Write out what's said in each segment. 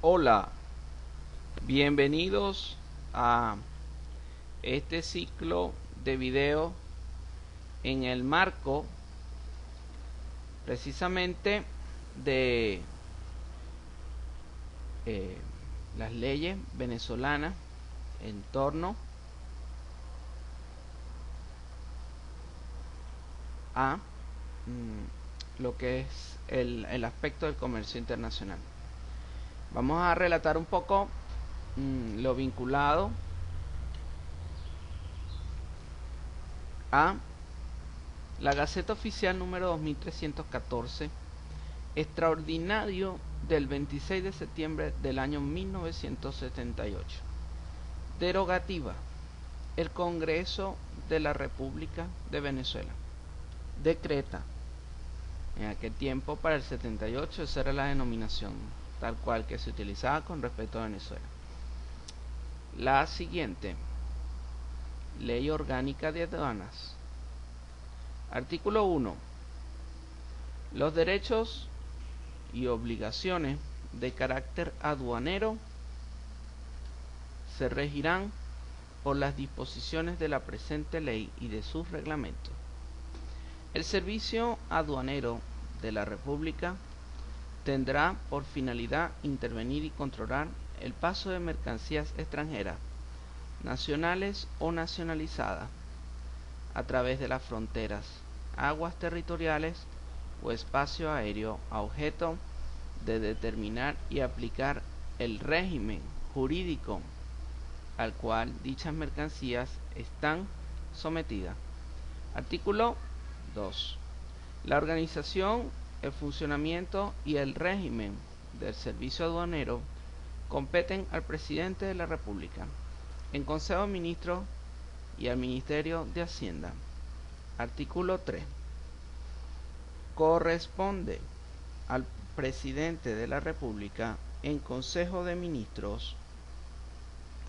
Hola, bienvenidos a este ciclo de video en el marco precisamente de las leyes venezolanas en torno a lo que es el aspecto del comercio internacional. Vamos a relatar un poco lo vinculado a la Gaceta Oficial número 2314, extraordinario del 26 de septiembre del año 1978. Derogativa. El Congreso de la República de Venezuela decreta, en aquel tiempo para el 78, esa era la denominación tal cual que se utilizaba con respecto a Venezuela. La siguiente: Ley Orgánica de Aduanas. Artículo 1. Los derechos y obligaciones de carácter aduanero se regirán por las disposiciones de la presente ley y de sus reglamentos. El Servicio Aduanero de la República tendrá por finalidad intervenir y controlar el paso de mercancías extranjeras, nacionales o nacionalizadas, a través de las fronteras, aguas territoriales o espacio aéreo, a objeto de determinar y aplicar el régimen jurídico al cual dichas mercancías están sometidas. Artículo 2. La organización, el funcionamiento y el régimen del servicio aduanero competen al Presidente de la República, en Consejo de Ministros y al Ministerio de Hacienda. Artículo 3. Corresponde al Presidente de la República, en Consejo de Ministros: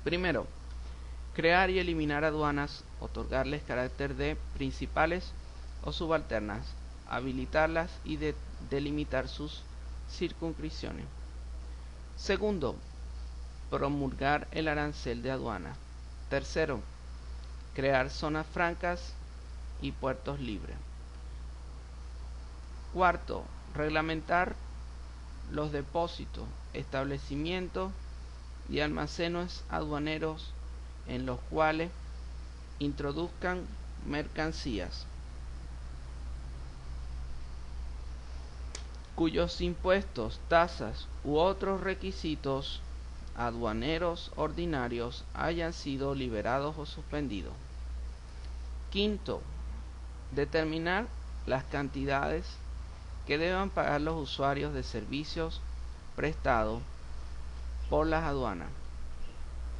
primero, crear y eliminar aduanas, otorgarles carácter de principales o subalternas, habilitarlas y delimitar sus circunscripciones. Segundo, promulgar el arancel de aduana. Tercero, crear zonas francas y puertos libres. Cuarto, reglamentar los depósitos, establecimientos y almacenes aduaneros en los cuales introduzcan mercancías cuyos impuestos, tasas u otros requisitos aduaneros ordinarios hayan sido liberados o suspendidos. Quinto, determinar las cantidades que deban pagar los usuarios de servicios prestados por las aduanas,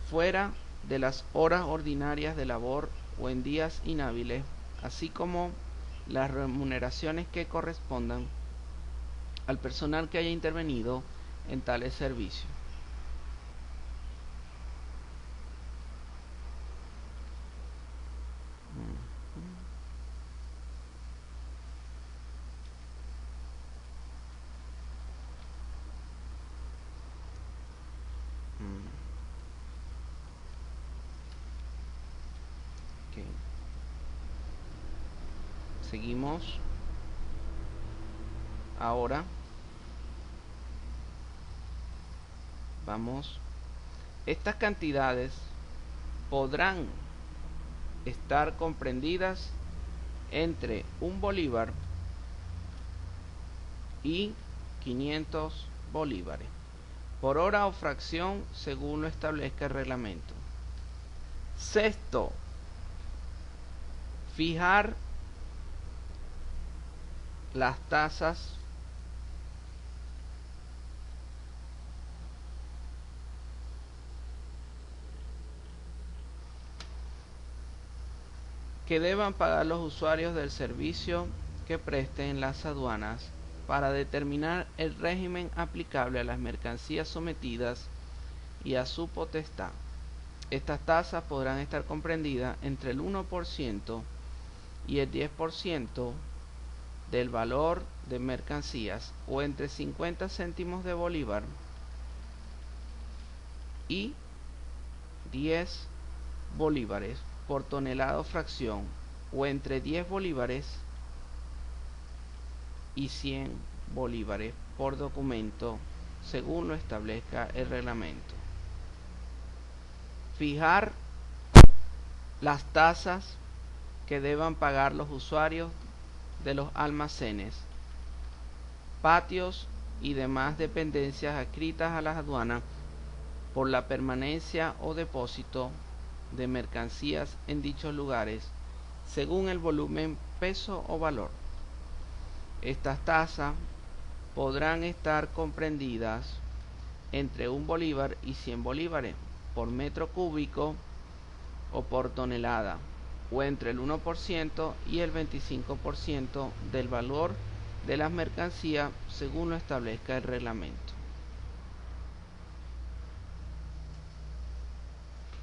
fuera de las horas ordinarias de labor o en días inhábiles, así como las remuneraciones que correspondan al personal que haya intervenido en tales servicios. Okay. Seguimos ahora. Estas cantidades podrán estar comprendidas entre un bolívar y 500 bolívares por hora o fracción, según lo establezca el reglamento. Sexto, fijar las tasas que deban pagar los usuarios del servicio que presten las aduanas, para determinar el régimen aplicable a las mercancías sometidas y a su potestad. Estas tasas podrán estar comprendidas entre el 1% y el 10% del valor de mercancías, o entre 50 céntimos de bolívar y 10 bolívares por tonelada o fracción, o entre 10 bolívares y 100 bolívares por documento, según lo establezca el reglamento. Fijar las tasas que deban pagar los usuarios de los almacenes, patios y demás dependencias adscritas a las aduanas por la permanencia o depósito de mercancías en dichos lugares, según el volumen, peso o valor. Estas tasas podrán estar comprendidas entre 1 bolívar y 100 bolívares por metro cúbico o por tonelada, o entre el 1% y el 25% del valor de las mercancías, según lo establezca el reglamento.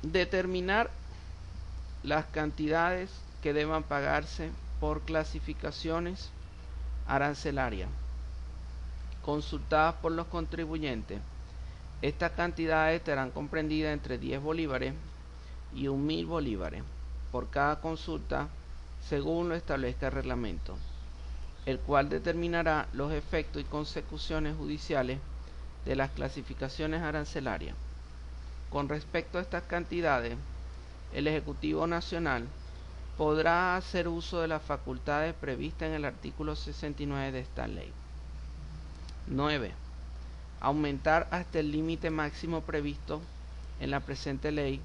Determinar las cantidades que deban pagarse por clasificaciones arancelarias consultadas por los contribuyentes. Estas cantidades estarán comprendidas entre 10 bolívares y 1000 bolívares por cada consulta, según lo establezca el reglamento, el cual determinará los efectos y consecuciones judiciales de las clasificaciones arancelarias. Con respecto a estas cantidades, el Ejecutivo Nacional podrá hacer uso de las facultades previstas en el artículo 69 de esta ley. 9. Aumentar hasta el límite máximo previsto en la presente ley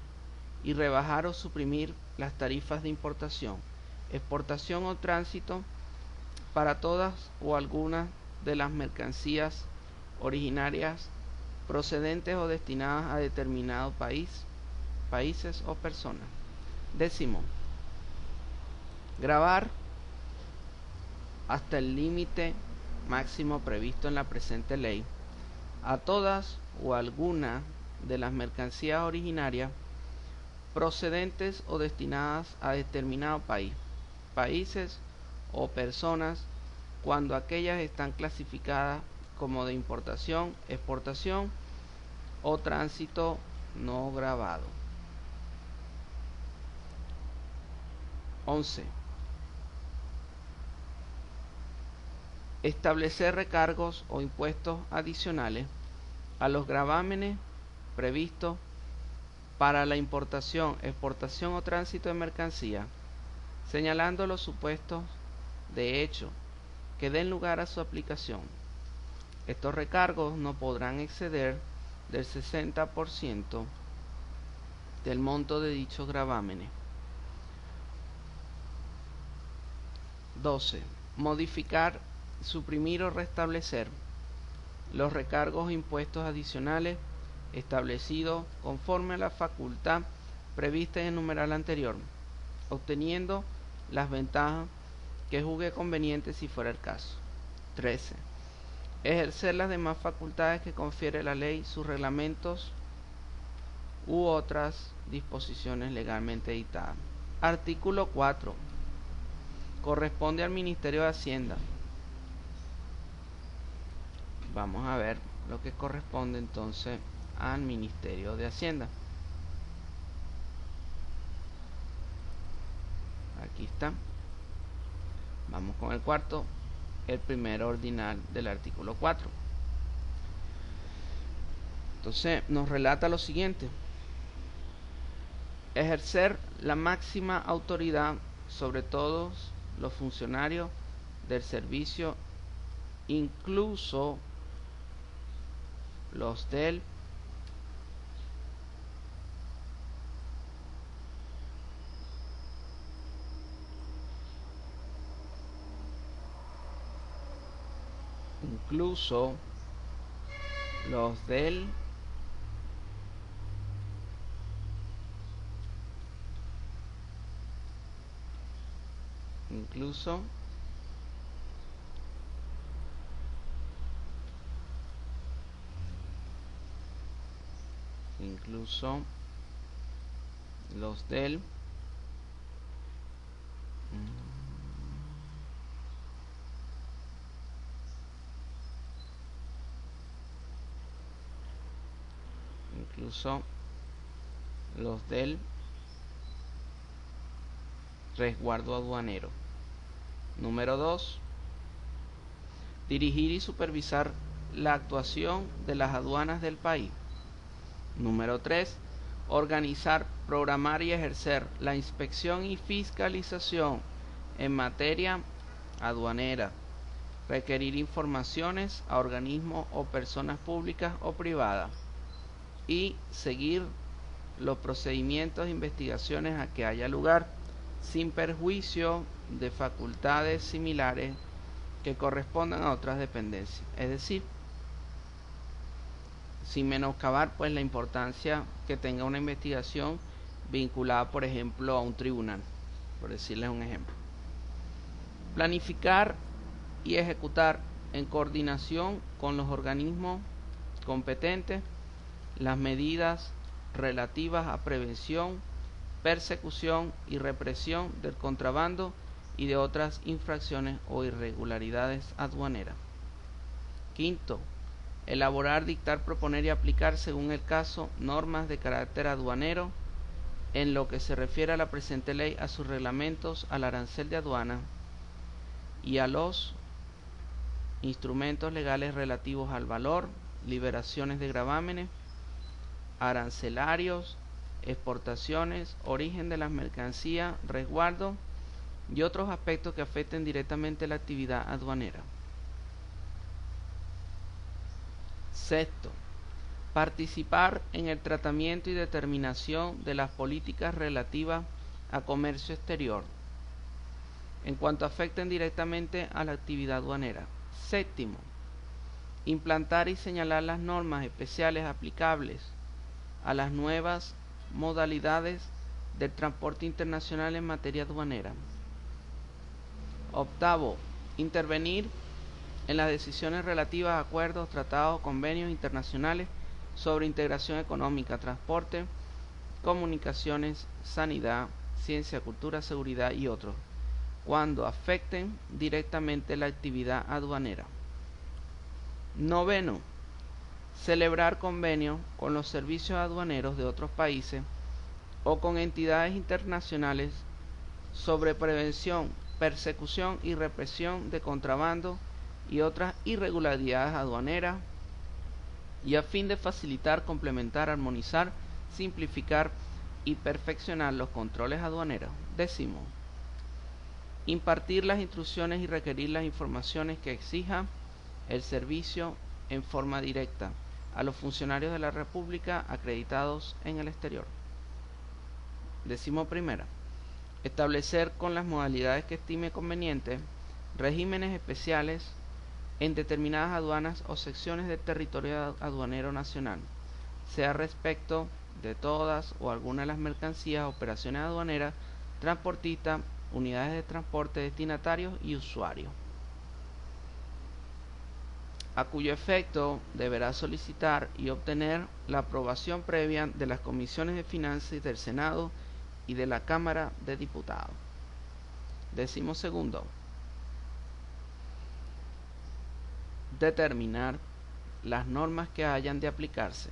y rebajar o suprimir las tarifas de importación, exportación o tránsito para todas o algunas de las mercancías originarias procedentes o destinadas a determinado país, países o personas. 10. Gravar hasta el límite máximo previsto en la presente ley a todas o alguna de las mercancías originarias procedentes o destinadas a determinado país, países o personas, cuando aquellas están clasificadas como de importación, exportación o tránsito no gravado. 11. Establecer recargos o impuestos adicionales a los gravámenes previstos para la importación, exportación o tránsito de mercancía, señalando los supuestos de hecho que den lugar a su aplicación. Estos recargos no podrán exceder del 60% del monto de dichos gravámenes. 12. Modificar, suprimir o restablecer los recargos o impuestos adicionales establecidos conforme a la facultad prevista en el numeral anterior, obteniendo las ventajas que juzgue conveniente si fuera el caso. 13. Ejercer las demás facultades que confiere la ley, sus reglamentos u otras disposiciones legalmente dictadas. Artículo 4. Corresponde al Ministerio de Hacienda. Vamos a ver lo que corresponde entonces al Ministerio de Hacienda. Aquí está. Vamos con el cuarto, el primer ordinal del artículo 4. Entonces nos relata lo siguiente: ejercer la máxima autoridad sobre todos los funcionarios del servicio, incluso los del incluso los del incluso los del incluso los del resguardo aduanero. Número 2. Dirigir y supervisar la actuación de las aduanas del país. Número 3. Organizar, programar y ejercer la inspección y fiscalización en materia aduanera. Requerir informaciones a organismos o personas públicas o privadas. Y seguir los procedimientos e investigaciones a que haya lugar, sin perjuicio de facultades similares que correspondan a otras dependencias. Es decir, sin menoscabar pues la importancia que tenga una investigación vinculada, por ejemplo, a un tribunal, por decirles un ejemplo. Planificar y ejecutar en coordinación con los organismos competentes las medidas relativas a prevención, persecución y represión del contrabando y de otras infracciones o irregularidades aduaneras. Quinto, elaborar, dictar, proponer y aplicar según el caso normas de carácter aduanero en lo que se refiere a la presente ley, a sus reglamentos, al arancel de aduana y a los instrumentos legales relativos al valor, liberaciones de gravámenes, arancelarios, exportaciones, origen de las mercancías, resguardo y otros aspectos que afecten directamente la actividad aduanera. Sexto, participar en el tratamiento y determinación de las políticas relativas a comercio exterior en cuanto afecten directamente a la actividad aduanera. Séptimo, implantar y señalar las normas especiales aplicables a las nuevas modalidades del transporte internacional en materia aduanera. Octavo, intervenir en las decisiones relativas a acuerdos, tratados, convenios internacionales sobre integración económica, transporte, comunicaciones, sanidad, ciencia, cultura, seguridad y otros, cuando afecten directamente la actividad aduanera. Noveno, celebrar convenios con los servicios aduaneros de otros países o con entidades internacionales sobre prevención, persecución y represión de contrabando y otras irregularidades aduaneras, y a fin de facilitar, complementar, armonizar, simplificar y perfeccionar los controles aduaneros. Décimo, impartir las instrucciones y requerir las informaciones que exija el servicio en forma directa a los funcionarios de la República acreditados en el exterior. Décimo primera, establecer con las modalidades que estime conveniente regímenes especiales en determinadas aduanas o secciones del territorio aduanero nacional, sea respecto de todas o algunas de las mercancías, operaciones aduaneras, transportistas, unidades de transporte, destinatarios y usuarios, a cuyo efecto deberá solicitar y obtener la aprobación previa de las comisiones de finanzas del Senado y de la Cámara de Diputados. Décimo segundo, determinar las normas que hayan de aplicarse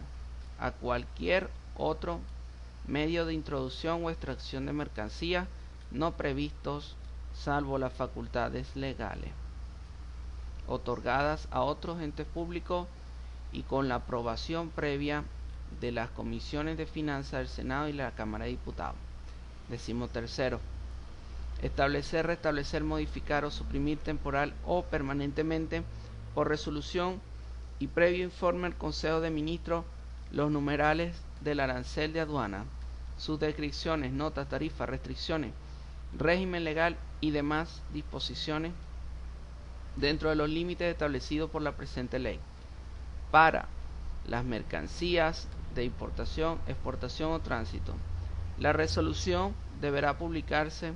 a cualquier otro medio de introducción o extracción de mercancías no previstos salvo las facultades legales otorgadas a otros entes públicos y con la aprobación previa de las comisiones de finanzas del Senado y la Cámara de Diputados. Décimo tercero, establecer, restablecer, modificar o suprimir temporal o permanentemente por resolución y previo informe al Consejo de Ministros los numerales del arancel de aduana, sus descripciones, notas, tarifas, restricciones, régimen legal y demás disposiciones dentro de los límites establecidos por la presente ley, para las mercancías de importación, exportación o tránsito. La resolución deberá publicarse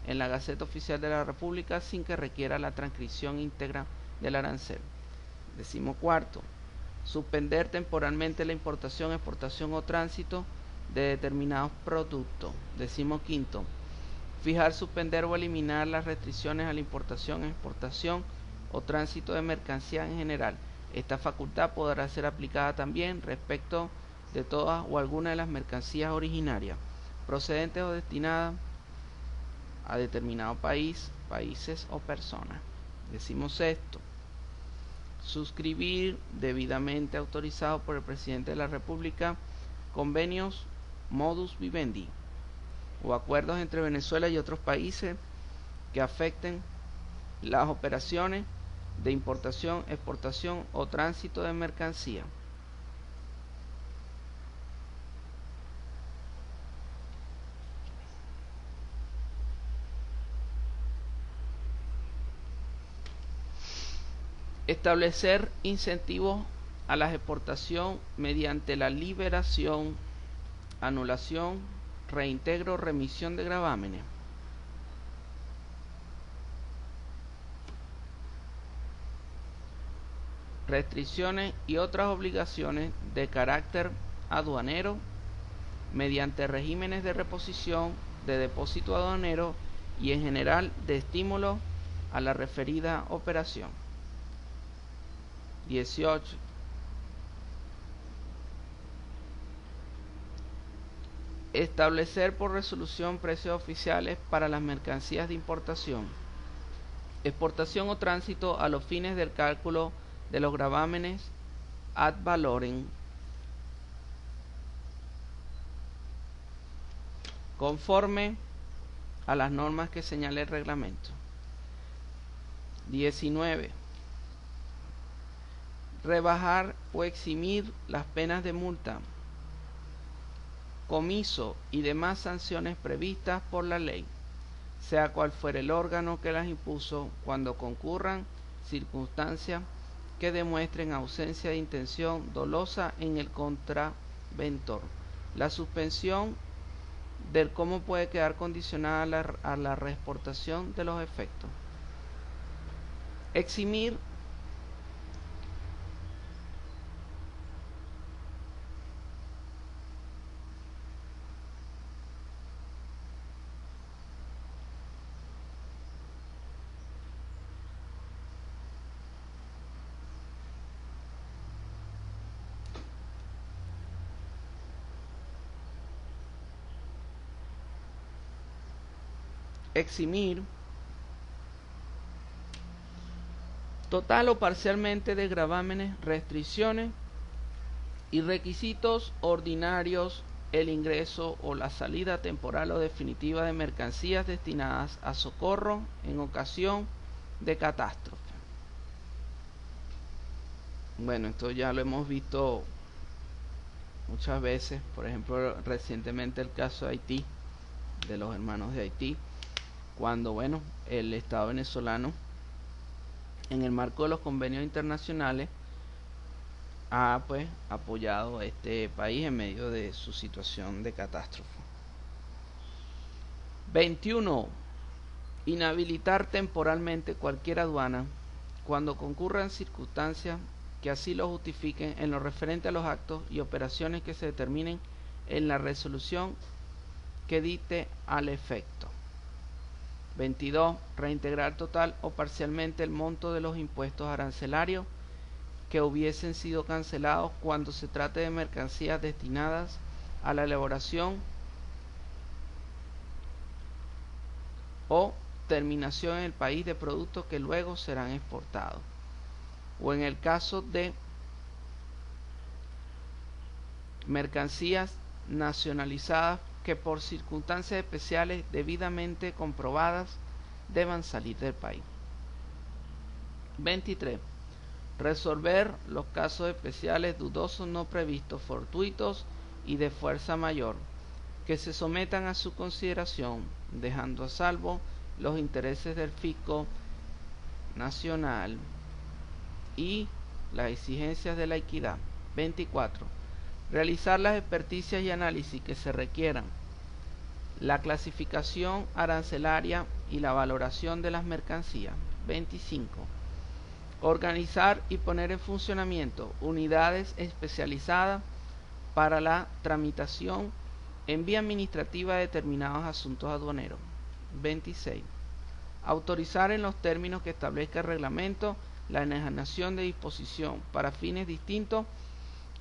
en la Gaceta Oficial de la República sin que requiera la transcripción íntegra del arancel. Décimo cuarto, suspender temporalmente la importación, exportación o tránsito de determinados productos. Décimo quinto, fijar, suspender o eliminar las restricciones a la importación, exportación o tránsito de mercancías en general. Esta facultad podrá ser aplicada también respecto de todas o alguna de las mercancías originarias, procedentes o destinadas a determinado país, países o personas. Decimos esto: suscribir, debidamente autorizado por el presidente de la República, convenios modus vivendi o acuerdos entre Venezuela y otros países que afecten las operaciones de importación, exportación o tránsito de mercancía. Establecer incentivos a la exportación mediante la liberación, anulación, reintegro, remisión de gravámenes. Restricciones y otras obligaciones de carácter aduanero mediante regímenes de reposición, de depósito aduanero y en general de estímulo a la referida operación. 18. Establecer por resolución precios oficiales para las mercancías de importación, exportación o tránsito a los fines del cálculo de los gravámenes ad valorem conforme a las normas que señale el reglamento. 19. Rebajar o eximir las penas de multa, comiso y demás sanciones previstas por la ley, sea cual fuere el órgano que las impuso, cuando concurran circunstancias que demuestren ausencia de intención dolosa en el contraventor. La suspensión del cómo puede quedar condicionada a la reexportación de los efectos. Eximir total o parcialmente de gravámenes, restricciones y requisitos ordinarios el ingreso o la salida temporal o definitiva de mercancías destinadas a socorro en ocasión de catástrofe. Bueno, esto ya lo hemos visto muchas veces, por ejemplo recientemente el caso de Haití, de los hermanos de Haití, cuando bueno, el Estado venezolano, en el marco de los convenios internacionales, ha pues apoyado a este país en medio de su situación de catástrofe. 21. Inhabilitar temporalmente cualquier aduana cuando concurran circunstancias que así lo justifiquen en lo referente a los actos y operaciones que se determinen en la resolución que dicte al efecto. 22. Reintegrar total o parcialmente el monto de los impuestos arancelarios que hubiesen sido cancelados cuando se trate de mercancías destinadas a la elaboración o terminación en el país de productos que luego serán exportados, o en el caso de mercancías nacionalizadas que por circunstancias especiales debidamente comprobadas deban salir del país. 23. Resolver los casos especiales dudosos no previstos, fortuitos y de fuerza mayor, que se sometan a su consideración, dejando a salvo los intereses del fisco nacional y las exigencias de la equidad. 24. Realizar las experticias y análisis que se requieran, la clasificación arancelaria y la valoración de las mercancías. 25. Organizar y poner en funcionamiento unidades especializadas para la tramitación en vía administrativa de determinados asuntos aduaneros. 26. Autorizar en los términos que establezca el reglamento la enajenación de disposición para fines distintos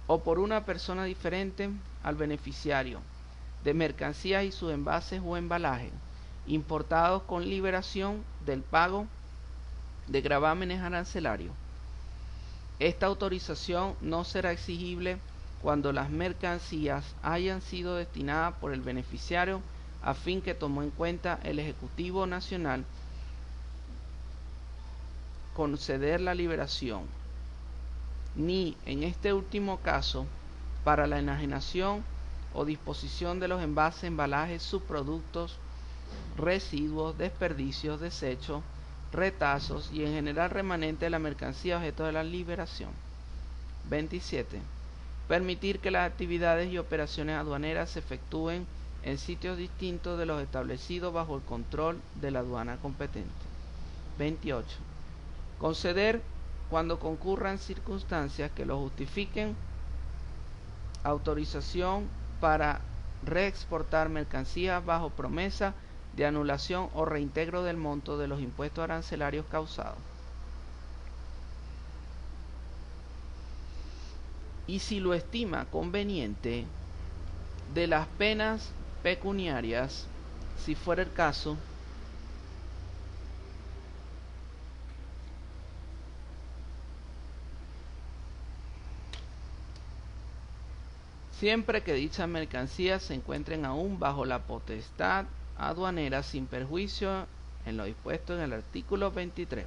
o por una persona diferente al beneficiario de mercancías y sus envases o embalajes importados con liberación del pago de gravámenes arancelarios. Esta autorización no será exigible cuando las mercancías hayan sido destinadas por el beneficiario a fin que tomó en cuenta el Ejecutivo Nacional conceder la liberación, ni en este último caso para la enajenación o disposición de los envases, embalajes, subproductos, residuos, desperdicios, desechos, retazos y en general remanente de la mercancía objeto de la liberación. 27. Permitir que las actividades y operaciones aduaneras se efectúen en sitios distintos de los establecidos bajo el control de la aduana competente. 28. Conceder, cuando concurran circunstancias que lo justifiquen, autorización para reexportar mercancías bajo promesa de anulación o reintegro del monto de los impuestos arancelarios causados. Y si lo estima conveniente, de las penas pecuniarias, si fuera el caso, siempre que dichas mercancías se encuentren aún bajo la potestad aduanera sin perjuicio en lo dispuesto en el artículo 23.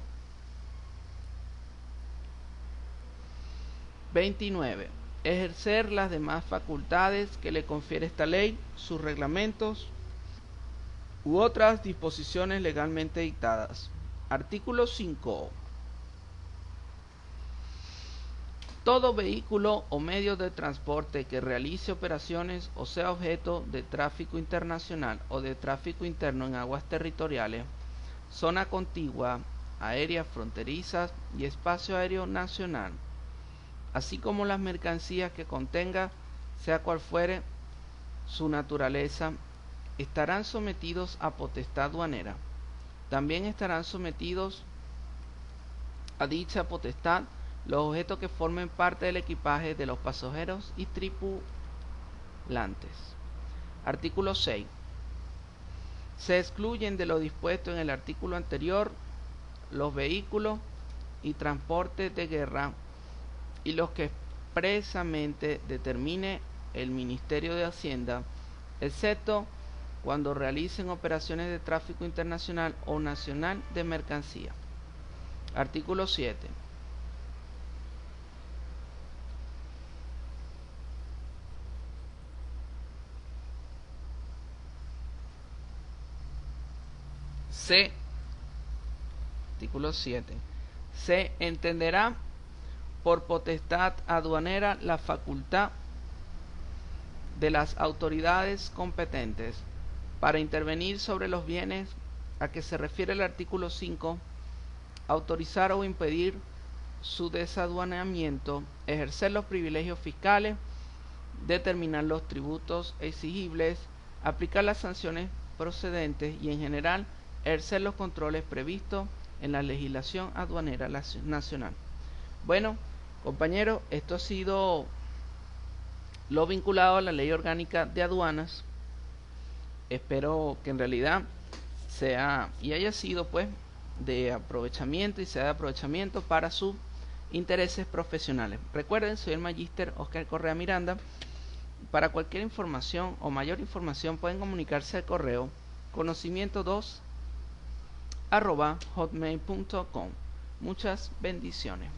29. Ejercer las demás facultades que le confiere esta ley, sus reglamentos u otras disposiciones legalmente dictadas. Artículo 5. Todo vehículo o medio de transporte que realice operaciones o sea objeto de tráfico internacional o de tráfico interno en aguas territoriales, zona contigua, aéreas fronterizas y espacio aéreo nacional, así como las mercancías que contenga, sea cual fuere su naturaleza, estarán sometidos a potestad aduanera. También estarán sometidos a dicha potestad los objetos que formen parte del equipaje de los pasajeros y tripulantes. Artículo 6. Se excluyen de lo dispuesto en el artículo anterior los vehículos y transportes de guerra y los que expresamente determine el Ministerio de Hacienda, excepto cuando realicen operaciones de tráfico internacional o nacional de mercancía. Artículo 7. Artículo 7. Se entenderá por potestad aduanera la facultad de las autoridades competentes para intervenir sobre los bienes a que se refiere el artículo 5, autorizar o impedir su desaduanamiento, ejercer los privilegios fiscales, determinar los tributos exigibles, aplicar las sanciones procedentes y en general ejercer los controles previstos en la legislación aduanera nacional. Bueno, compañeros, esto ha sido lo vinculado a la Ley Orgánica de Aduanas. Espero que en realidad sea y haya sido pues de aprovechamiento y sea de aprovechamiento para sus intereses profesionales. Recuerden, soy el Magíster Oscar Correa Miranda. Para cualquier información o mayor información pueden comunicarse al correo conocimiento2@hotmail.com. Muchas bendiciones.